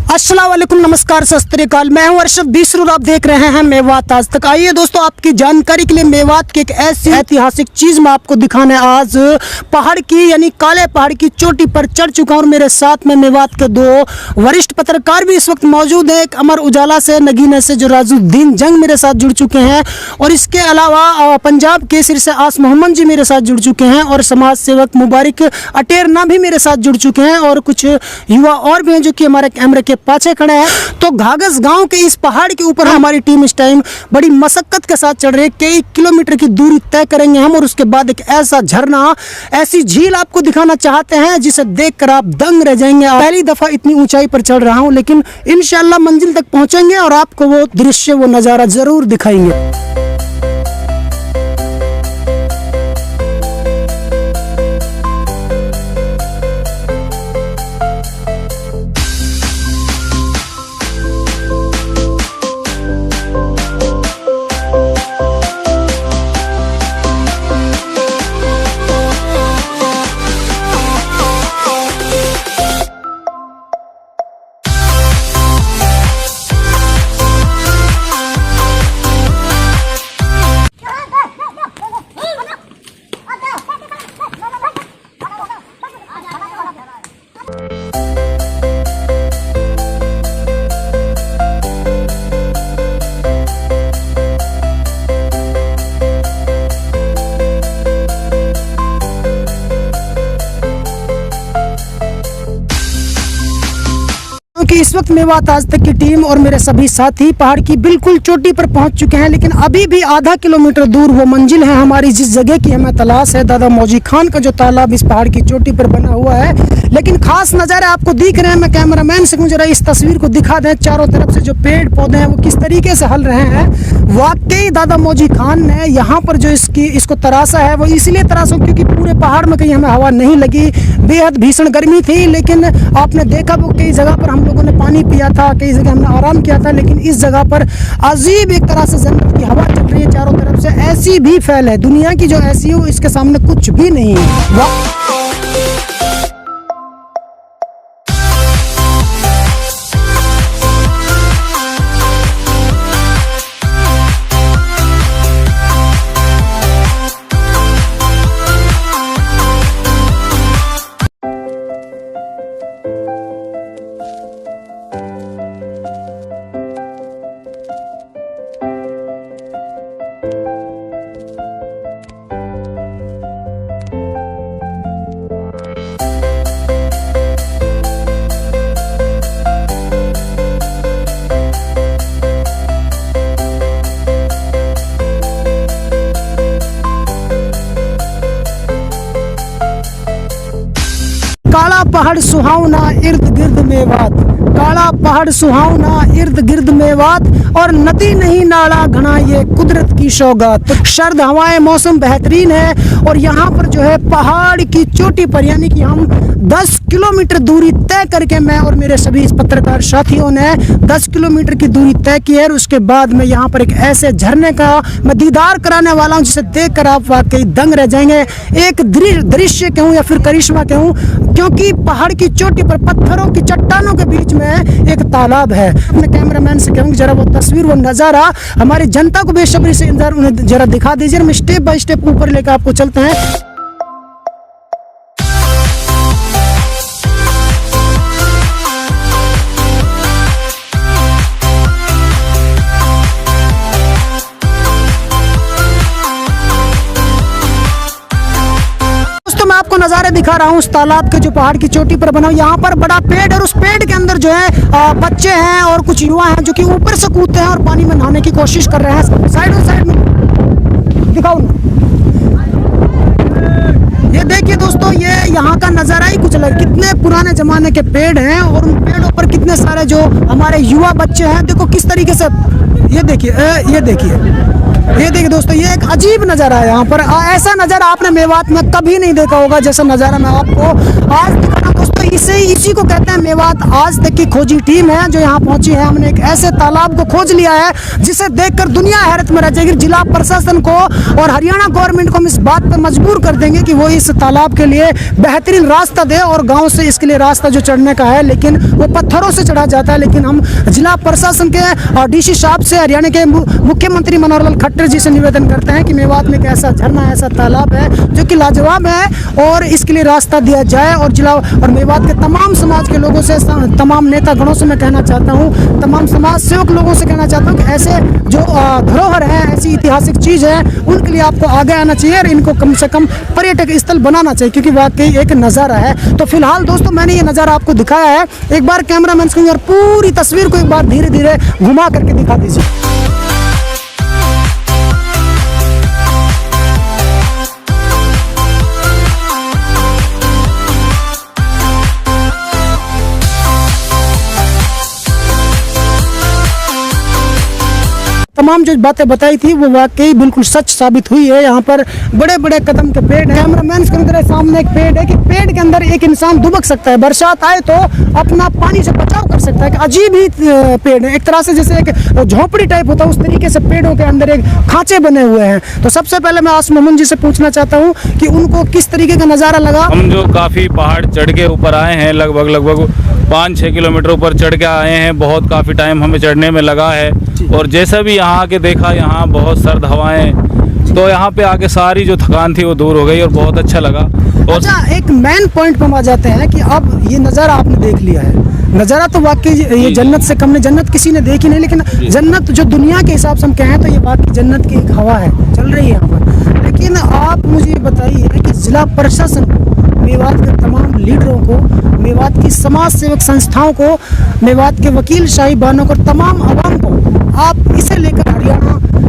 अस्सलाम वालेकुम, नमस्कार, सत श्री अकाल। मैं हूं अर्शद बीसरू, आप देख रहे हैं मेवात आज तक। आइए दोस्तों, आपकी जानकारी के लिए मेवात की एक ऐसी ऐतिहासिक चीज़ मैं आपको दिखाने आज पहाड़ की यानी काले पहाड़ की चोटी पर चढ़ चुका हूं। और मेरे साथ में मेवात के दो वरिष्ठ पत्रकार भी इस वक्त मौजूद हैं। एक अमर उजाला से, नगीना से जो राजुद्दीन जंग मेरे साथ जुड़ चुके हैं, और इसके अलावा पंजाब केसरी से आस मोहम्मद जी मेरे साथ जुड़ चुके हैं, और समाज सेवक मुबारक अटेरना भी मेरे साथ जुड़ चुके हैं, और कुछ युवा और भी हैं जो कि हमारे कैमरे के पाछे खड़े हैं। तो घाघस गांव के इस पहाड़ के ऊपर हमारी टीम इस टाइम बड़ी मशक्कत के साथ चढ़ रही है। कई किलोमीटर की दूरी तय करेंगे हम, और उसके बाद एक ऐसा झरना, ऐसी झील आपको दिखाना चाहते हैं जिसे देखकर आप दंग रह जाएंगे। पहली दफा इतनी ऊंचाई पर चढ़ रहा हूं, लेकिन इंशाल्लाह मंजिल तक पहुंचेंगे और आपको वो दृश्य, वो नज़ारा जरूर दिखाएंगे। कि इस वक्त मेवात आज तक की टीम और मेरे सभी साथी पहाड़ की बिल्कुल चोटी पर पहुंच चुके हैं, लेकिन अभी भी आधा किलोमीटर दूर वो मंजिल है हमारी जिस जगह की हमें तलाश है। दादा मौजी खान का जो तालाब इस पहाड़ की चोटी पर बना हुआ है, लेकिन खास नज़ारे आपको दिख रहे हैं। मैं कैमरामैन से कहूँ जरा इस तस्वीर को दिखा दें। चारों तरफ से जो पेड़ पौधे हैं वो किस तरीके से हल रहे हैं। वाकई दादा मौजी खान ने यहाँ पर जो इसको तराशा है, वो इसलिए तराशा क्योंकि पूरे पहाड़ में कहीं हमें हवा नहीं लगी, बेहद भीषण गर्मी थी। लेकिन आपने देखा वो कई जगह पर हम लोगों ने पानी पिया था, कई जगह हमने आराम किया था, लेकिन इस जगह पर अजीब एक तरह से जन्नत की हवा चल रही है चारों तरफ से। ऐसी भी फैल है दुनिया की जो ऐसी हो, इसके सामने कुछ भी नहीं है। काला पहाड़ सुहावना इर्द गिर्द मेवात, काला पहाड़ सुहावना इर्द गिर्द मेवात, और नदी नहीं नाला घना ये कुदरत की सौगात। सर्द हवाएं, मौसम बेहतरीन है, और यहाँ पर जो है पहाड़ की चोटी पर, यानी कि हम 10 किलोमीटर दूरी तय करके, मैं और मेरे सभी पत्रकार साथियों ने 10 किलोमीटर की दूरी तय की है। और उसके बाद मैं यहाँ पर एक ऐसे झरने का मैं दीदार कराने वाला हूँ जिसे देखकर आप वाकई दंग रह जाएंगे। एक दृश्य कहूँ या फिर करिश्मा कहूँ, क्योंकि पहाड़ की चोटी पर पत्थरों की चट्टानों के बीच में एक तालाब है। अपने कैमरामैन से कहूँगी जरा वो तस्वीर, वो नज़ारा हमारी जनता को बेसब्री से इंतजार उन्हें जरा दिखा दीजिए। हम स्टेप बाय स्टेप ऊपर लेकर आपको चलते हैं। आपको नज़ारे दिखा रहा हूँ उस तालाब के जो पहाड़ की चोटी पर बना। यहाँ पर बड़ा पेड़ है, और उस पेड़ के अंदर जो है बच्चे हैं और कुछ युवा हैं जो कि ऊपर से कूदते हैं और पानी में नहाने की कोशिश कर रहे हैं। साइड में दिखाओ ना, ये देखिए दोस्तों, ये यहाँ का नज़ारा ही कुछ अलग। कितने पुराने ज़माने के पेड़ हैं, और उन पेड़ों पर कितने सारे जो हमारे युवा बच्चे हैं। देखो किस तरीके से, ये देखिए ये देखिए दोस्तों, ये एक अजीब नज़ारा है यहाँ पर। ऐसा नज़ारा आपने मेवात में कभी नहीं देखा होगा जैसा नज़ारा मैं आपको आज दिखाना दोस्तों। इसी को कहते हैं मेवात आज तक की खोजी टीम है जो यहाँ पहुंची है। हमने एक ऐसे तालाब को खोज लिया है जिसे देखकर दुनिया हैरत में रह जाएगी। जिला प्रशासन को और हरियाणा गवर्नमेंट को हम इस बात पर मजबूर कर देंगे कि वो इस तालाब के लिए बेहतरीन रास्ता दे, और गाँव से इसके लिए रास्ता जो चढ़ने का है लेकिन वो पत्थरों से चढ़ा जाता है। लेकिन हम जिला प्रशासन के डीसी साहब से, हरियाणा के मुख्यमंत्री मनोहर लाल खट्टर जी से निवेदन करते हैं कि मेवात में एक ऐसा झरना, ऐसा तालाब है जो कि लाजवाब है और इसके लिए रास्ता दिया जाए। और जिला और मेवात के तमाम समाज के लोगों से, तमाम नेता गणों से मैं कहना चाहता हूँ, तमाम समाज सेवक लोगों से कहना चाहता हूँ कि ऐसे जो धरोहर है, ऐसी ऐतिहासिक चीज़ है, उनके लिए आपको आगे आना चाहिए और इनको कम से कम पर्यटक स्थल बनाना चाहिए क्योंकि वाकई एक नज़ारा है। तो फिलहाल दोस्तों मैंने ये नज़ारा आपको दिखाया है। एक बार कैमरामैन को और पूरी तस्वीर को एक बार धीरे धीरे घुमा करके दिखा दीजिए। तमाम जो बातें बताई थी वो वाकई बिल्कुल सच साबित हुई है। यहाँ पर बड़े बड़े कदम के पेड़ हैं। कैमरामैन के अंदर सामने एक पेड़ है कि पेड़ के अंदर एक इंसान दुबक सकता है, बरसात आए तो अपना पानी से बचाव कर सकता है। कि अजीब ही पेड़ है, एक तरह से जैसे एक झोपड़ी टाइप होता है उस तरीके से पेड़ों के अंदर एक खांचे बने हुए हैं। तो सबसे पहले मैं आसिम मोहम्मद जी से पूछना चाहता हूँ कि उनको किस तरीके का नज़ारा लगा। हम जो काफ़ी पहाड़ चढ़ के ऊपर आए हैं, लगभग 5-6 किलोमीटर ऊपर चढ़ के आए हैं। बहुत काफ़ी टाइम हमें चढ़ने में लगा है और जैसा भी यहाँ आके देखा, यहाँ बहुत सर्द हवाएं, तो यहाँ पे आके सारी जो थकान थी वो दूर हो गई और बहुत अच्छा लगा। और अच्छा, एक मेन पॉइंट पे हम आ जाते हैं कि अब ये नज़ारा आपने देख लिया है। नज़ारा तो वाकई ये जन्नत से कम नहीं, जन्नत किसी ने देखी नहीं, लेकिन जन्नत जो दुनिया के हिसाब से हम कहें तो ये वाकई जन्नत की एक हवा है, चल रही है यहाँ पर। लेकिन आप मुझे बताइए कि जिला प्रशासन को, मेवात के तमाम लीडरों को, मेवात की समाज सेवक संस्थाओं को, मेवात के वकील साहिबानों को, तमाम आवाम को आप इसे लेकर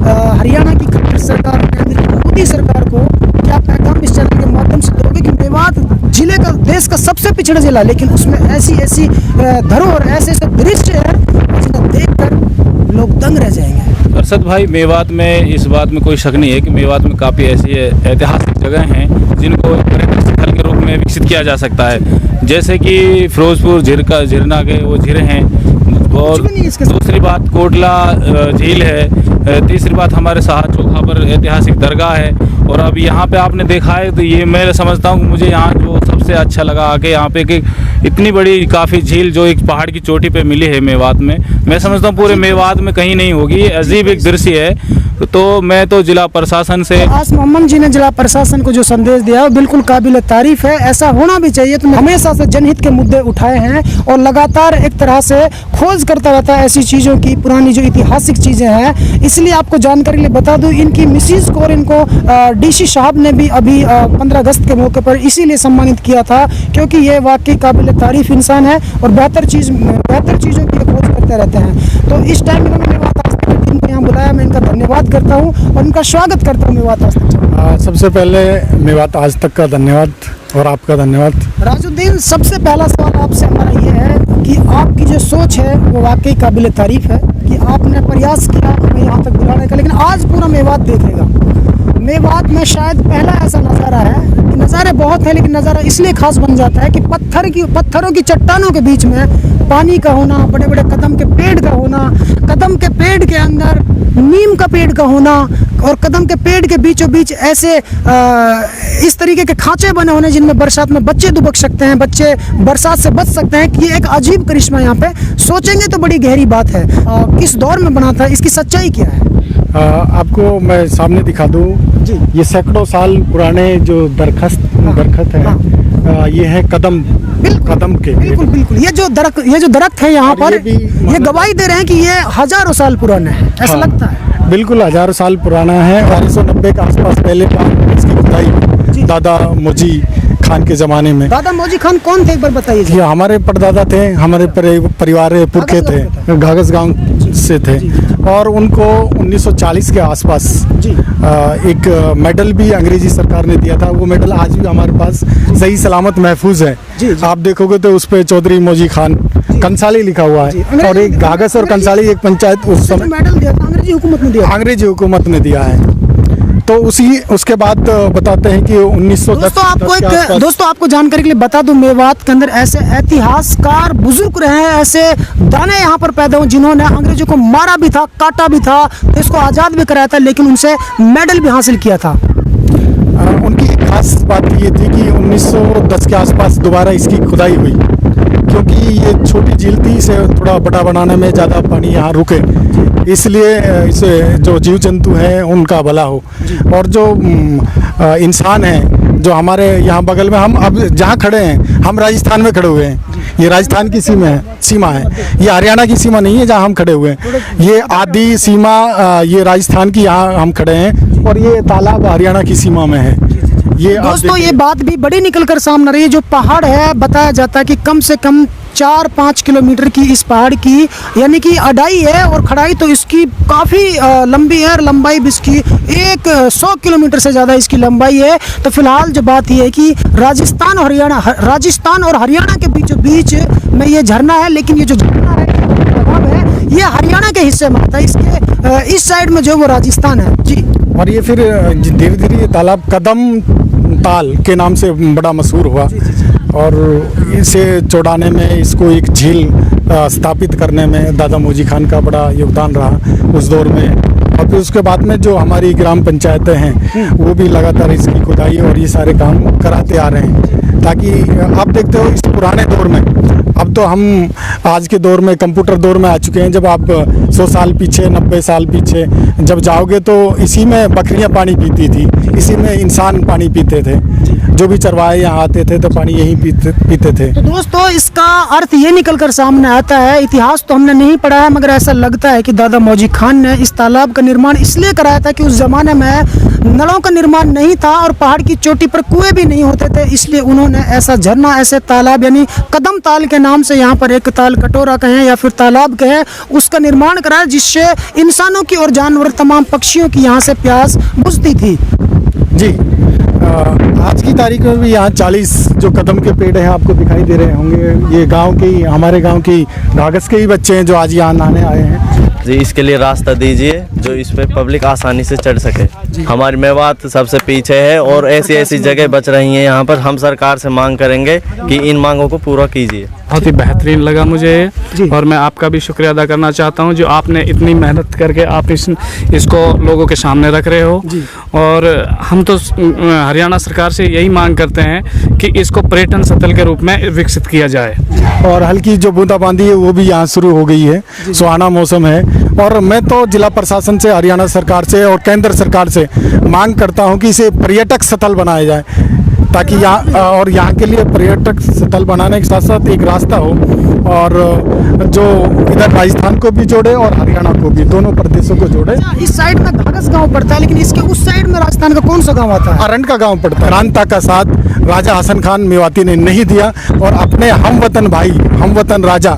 हरियाणा की खट्टर सरकार, केंद्र की मोदी सरकार को क्या पैगाम इस चैनल के माध्यम से दोगे कि मेवात जिले का देश का सबसे पिछड़ा जिला, लेकिन उसमें ऐसी धरोहर, ऐसे दृश्य है जिन्हें देखकर लोग दंग रह जाएंगे। अरशद भाई, मेवात में इस बात में कोई शक नहीं है कि मेवात में काफ़ी ऐसी ऐतिहासिक जगह हैं जिनको पर्यटन स्थल के रूप में विकसित किया जा सकता है। जैसे कि फिरोजपुर झिरना के वो झीलें हैं, और दूसरी बात कोटला झील है, तीसरी बात हमारे साहब चौखा पर ऐतिहासिक दरगाह है। और अब यहाँ पे आपने देखा है तो ये मैं समझता हूँ कि मुझे यहाँ जो सबसे अच्छा लगा आके यहाँ पे कि इतनी बड़ी काफ़ी झील जो एक पहाड़ की चोटी पे मिली है मेवात में, मैं समझता हूँ पूरे मेवात में कहीं नहीं होगी। अजीब एक दृश्य है। तो मैं तो जिला प्रशासन से, आसिम मोहम्मद जी ने जिला प्रशासन को जो संदेश दिया है वो बिल्कुल काबिल तारीफ है, ऐसा होना भी चाहिए। तो हमेशा से जनहित के मुद्दे उठाए हैं और लगातार एक तरह से खोज करता रहता है ऐसी चीज़ों की, पुरानी जो ऐतिहासिक चीज़ें हैं। इसलिए आपको जानकारी लिए बता दूं, इनकी मिसिज को और इनको डीसी साहब ने भी अभी 15 अगस्त के मौके पर इसीलिए सम्मानित किया था क्योंकि ये वाकई काबिल तारीफ इंसान है और बेहतर चीज़ों की खोज करते रहते हैं। तो इस टाइम इन्होंने टीम को यहाँ बुलाया, मैं इनका धन्यवाद करता हूँ और इनका स्वागत करता हूँ मेवात आज तक। सबसे पहले मेवात आज तक का धन्यवाद और आपका धन्यवाद। राजुद्दीन, सबसे पहला सवाल आपसे हमारा ये है कि आपकी जो सोच है वो वाकई काबिल तारीफ है कि आपने प्रयास किया हमें यहाँ तक बुलाने का, लेकिन आज पूरा मेवात देखेगा। मेवात में शायद पहला ऐसा नज़ारा है कि नज़ारे बहुत हैं लेकिन नज़ारा इसलिए खास बन जाता है कि पत्थरों की चट्टानों के बीच में पानी का होना, बड़े बड़े कदम के पेड़ का होना, कदम के पेड़ के अंदर नीम का पेड़ का होना और कदम के पेड़ के बीचों बीच ऐसे इस तरीके के खांचे बने होने जिनमें बरसात में बच्चे दुबक सकते हैं, बच्चे बरसात से बच सकते हैं। कि ये एक अजीब करिश्मा यहाँ पे सोचेंगे तो बड़ी गहरी बात है। किस दौर में बना था, इसकी सच्चाई क्या है? आपको मैं सामने दिखा दूं, ये सैकड़ों साल पुराने जो दरख्त है, ये है कदम के। बिल्कुल ये जो दरख्त है यहाँ पर, ये गवाही दे रहे हैं कि ये हजारों साल पुराने हैं, ऐसा लगता है। बिल्कुल हजारों साल पुराना है। 1890 के आसपास पहले इसकी खुदाई दादा मोजी खान के ज़माने में। दादा मोजी खान कौन थे, एक बार बताइए। ये हमारे परदादा थे, हमारे परिवार पुरखे थे, घाघस गांव से थे और उनको 1940 के आसपास एक मेडल भी अंग्रेजी सरकार ने दिया था। वो मेडल आज भी हमारे पास सही सलामत महफूज है। आप देखोगे तो उस पर चौधरी मोजी खान कंसाली लिखा हुआ है और एक घाघस और कंसाली एक पंचायत उस समय मेडल दिया था अंग्रेजी हुकूमत ने दिया? अंग्रेजी हुकूमत ने दिया है। तो उसके बाद बताते हैं कि 1910 दोस्तों आपको जानकारी के लिए बता दूं, मेवात के अंदर ऐसे इतिहासकार बुजुर्ग रहे हैं, ऐसे दाने यहाँ पर पैदा हुए जिन्होंने अंग्रेजों को मारा भी था, काटा भी था, देश को आज़ाद भी कराया था, लेकिन उनसे मेडल भी हासिल किया था। उनकी एक खास बात ये थी कि 1910 के आसपास दोबारा इसकी खुदाई हुई, क्योंकि ये छोटी झील थी, इसे थोड़ा बड़ा बनाने में ज़्यादा पानी यहाँ रुके, इसलिए इसे जो जीव जंतु हैं उनका भला हो। और जो इंसान हैं जो हमारे यहाँ बगल में, हम अब जहाँ खड़े हैं हम राजस्थान में खड़े हुए हैं, ये राजस्थान की सीमा है, ये हरियाणा की सीमा नहीं है जहाँ हम खड़े हुए हैं, ये आदि सीमा ये राजस्थान की, यहाँ हम खड़े हैं, और ये तालाब हरियाणा की सीमा में है। ये दोस्तों ये बात भी बड़ी निकल कर सामने रही है, जो पहाड़ है बताया जाता है कि कम से कम 4-5 किलोमीटर की इस पहाड़ की यानी कि अडाई है, और खड़ाई तो इसकी काफ़ी लंबी है, और लंबाई भी इसकी 100 किलोमीटर से ज़्यादा इसकी लंबाई है। तो फिलहाल जो बात यह है कि राजस्थान और हरियाणा के बीचों बीच में ये झरना है, लेकिन ये जो झरना है ये हरियाणा के हिस्से में आता है, इसके इस साइड में जो वो राजस्थान है जी। और ये फिर धीरे धीरे ये तालाब कदम ताल के नाम से बड़ा मशहूर हुआ, और इसे चौड़ाने में, इसको एक झील स्थापित करने में दादा मौजी खान का बड़ा योगदान रहा उस दौर में। और फिर उसके बाद में जो हमारी ग्राम पंचायतें हैं वो भी लगातार इसकी खुदाई और ये सारे काम कराते आ रहे हैं, ताकि आप देखते हो इस पुराने दौर में, अब तो हम आज के दौर में कंप्यूटर दौर में आ चुके हैं, जब आप 100 साल पीछे, 90 साल पीछे जब जाओगे तो इसी में बकरियां पानी पीती थी, इसी में इंसान पानी पीते थे, जो भी चरवाहे यहाँ आते थे तो पानी यहीं पीते थे। तो दोस्तों इसका अर्थ ये निकल कर सामने आता है, इतिहास तो हमने नहीं पढ़ा है, मगर ऐसा लगता है कि दादा मौजी खान ने इस तालाब का निर्माण इसलिए कराया था कि उस जमाने में नलों का निर्माण नहीं था और पहाड़ की चोटी पर कुएं भी नहीं होते थे, इसलिए उन्होंने ऐसा झरना, ऐसे तालाब यानी कदम ताल के नाम से यहाँ पर एक ताल कटोरा कहें या फिर तालाब कहें, उसका निर्माण कराया, जिससे इंसानों की और जानवर तमाम पक्षियों की यहाँ से प्यास बुझती थी जी। आज की तारीख में भी यहाँ 40 जो कदम के पेड़ हैं आपको दिखाई दे रहे होंगे। ये गांव के, हमारे गांव की घाघस के ही बच्चे हैं जो आज यहाँ नहाने आए हैं जी। इसके लिए रास्ता दीजिए जो इस पे पब्लिक आसानी से चढ़ सके। हमारी मेवात सबसे पीछे है और ऐसी ऐसी जगह बच रही हैं यहाँ पर। हम सरकार से मांग करेंगे कि इन मांगों को पूरा कीजिए। बहुत ही बेहतरीन लगा मुझे, और मैं आपका भी शुक्रिया अदा करना चाहता हूँ जो आपने इतनी मेहनत करके आप इसको लोगों के सामने रख रहे हो। और हम तो हरियाणा सरकार से यही मांग करते हैं कि इसको पर्यटन स्थल के रूप में विकसित किया जाए। और हल्की जो बूंदाबांदी है वो भी यहाँ शुरू हो गई है, सुहाना मौसम है। और मैं तो जिला प्रशासन से, हरियाणा सरकार से और केंद्र सरकार से मांग करता हूँ कि इसे पर्यटक स्थल बनाया जाए, ताकि यहाँ के लिए पर्यटक स्थल बनाने के साथ साथ एक रास्ता हो, और जो इधर राजस्थान को भी जोड़े और हरियाणा को भी, दोनों प्रदेशों को जोड़े। इस साइड में घाघस गांव पड़ता है, लेकिन इसके उस साइड में राजस्थान का कौन सा गांव आता है? अरंड का गांव पड़ता है। क्रांता का साथ राजा हसन खान मेवाती ने नहीं दिया, और अपने हमवतन भाई, हमवतन राजा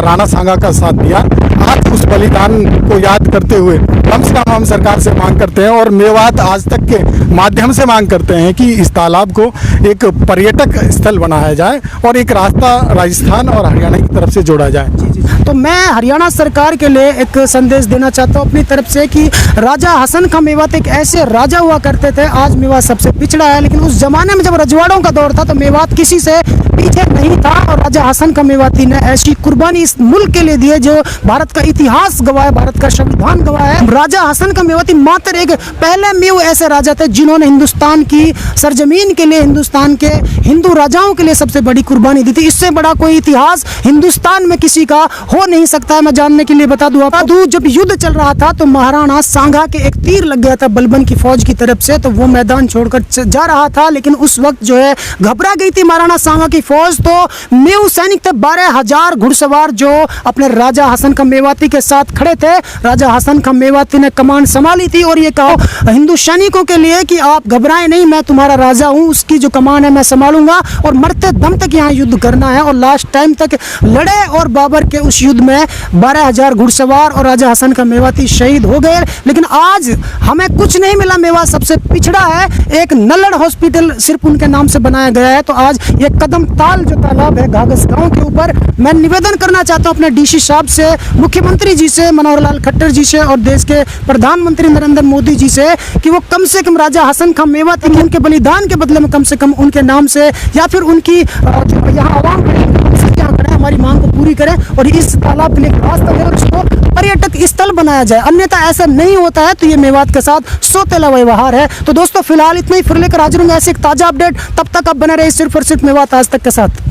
राणा सांगा का साथ दिया। आज उस बलिदान को याद करते हुए कम से कम हम सरकार से मांग करते हैं, और मेवात आज तक के माध्यम से मांग करते हैं कि इस तालाब को एक पर्यटक स्थल बनाया जाए और एक रास्ता राजस्थान और हरियाणा की तरफ से जोड़ा जाए। तो मैं हरियाणा सरकार के लिए एक संदेश देना चाहता हूँ अपनी तरफ से कि राजा हसन खां मेवात एक ऐसे राजा हुआ करते थे। आज मेवात सबसे पिछड़ा है, लेकिन उस जमाने में जब रजवाड़ों का दौर था तो मेवात किसी से पीछे नहीं था, और राजा हसन खां मेवाती ने ऐसी कुर्बानी इस मुल्क के लिए दी है जो भारत का इतिहास गवाह है, भारत का संविधान गवाह है। राजा हसन खां मेवाती मात्र एक पहले में ऐसे राजा थे जिन्होंने हिंदुस्तान की सरजमीन के लिए, हिंदुस्तान के हिंदू राजाओं के लिए सबसे बड़ी कुर्बानी दी थी। इससे बड़ा कोई इतिहास हिंदुस्तान में किसी का हो नहीं सकता है। मैं जानने के लिए बता दूं, जब युद्ध चल रहा था तो महाराणा सांगा के एक तीर लग गया था बलबन की फौज की तरफ से, तो वो मैदान छोड़कर जा रहा था, लेकिन उस वक्त जो है घबरा गई थी महाराणा सांगा की फौज। तो मेव सैनिक थे 12,000 घुड़सवार जो अपने राजा हसन खां मेवाती के साथ खड़े थे। राजा हसन खां मेवाती ने कमान संभाली थी और ये कहा हिंदू सैनिकों के लिए कि आप घबराएं नहीं, मैं तुम्हारा राजा हूं, उसकी जो कमान है मैं संभालूंगा, और मरते दम तक यहाँ युद्ध करना है। और लास्ट टाइम तक लड़े, और बाबर के उस युद्ध में 12,000 घुड़सवार और राजा हसन खां मेवाती शहीद हो गए। लेकिन आज हमें कुछ नहीं मिला, मेवात सबसे पिछड़ा है। एक नल्लड़ हॉस्पिटल सिर्फ उनके नाम से बनाया गया है। तो आज ये कदम ताल जो तालाब है घाघस गांव के ऊपर, मैं निवेदन करना चाहता हूं अपने डीसी साहब से, मुख्यमंत्री जी से, मनोहर लाल खट्टर जी से और देश के प्रधानमंत्री नरेंद्र मोदी जी से कि वो कम से कम राजा हसन खां मेवाती के उनके बलिदान के बदले में कम से कम उनके नाम से या फिर उनकी जो यहाँ आवाम करें, हमारी मांग को पूरी करें और इस तालाब के लिए रास्ता दें और इसको पर्यटक स्थल बनाया जाए। अन्यथा ऐसा नहीं होता है तो ये मेवात के साथ सौतेला व्यवहार है। तो दोस्तों फिलहाल इतना ही, फिर लेकर हाजिर होंगे ऐसे एक ताजा अपडेट। तब तक आप बने रहे सिर्फ और सिर्फ मेवात आज तक के साथ।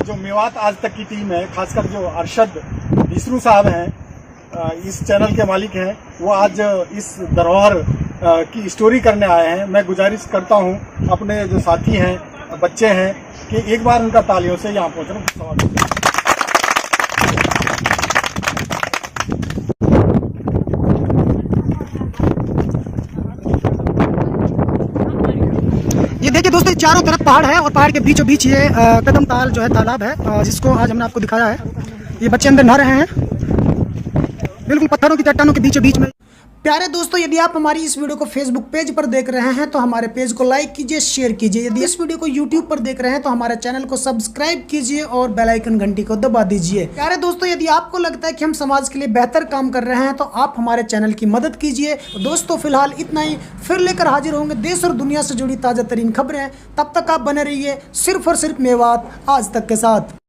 जो मेवात आज तक की टीम है, खासकर जो अरशद बिसरू साहब हैं, इस चैनल के मालिक हैं, वो आज इस धरोहर की स्टोरी करने आए हैं। मैं गुजारिश करता हूं अपने जो साथी हैं, बच्चे हैं, कि एक बार उनका तालियों से यहाँ पहुँचना। ये देखिए दोस्तों, चारों तरफ पहाड़ है और पहाड़ के बीचों बीच ये कदम ताल जो है तालाब है, जिसको आज हमने आपको दिखाया है। ये बच्चे अंदर नहा रहे हैं बिल्कुल पत्थरों की चट्टानों के बीचों बीच में। प्यारे दोस्तों, यदि आप हमारी इस वीडियो को फेसबुक पेज पर देख रहे हैं तो हमारे पेज को लाइक कीजिए, शेयर कीजिए। यदि इस वीडियो को यूट्यूब पर देख रहे हैं तो हमारे चैनल को सब्सक्राइब कीजिए और बेल आइकन घंटी को दबा दीजिए। प्यारे दोस्तों, यदि आपको लगता है कि हम समाज के लिए बेहतर काम कर रहे हैं तो आप हमारे चैनल की मदद कीजिए। तो दोस्तों फिलहाल इतना ही, फिर लेकर हाजिर होंगे देश और दुनिया से जुड़ी ताजा तरीन खबरें। तब तक आप बने रहिए सिर्फ और सिर्फ मेवात आज तक के साथ।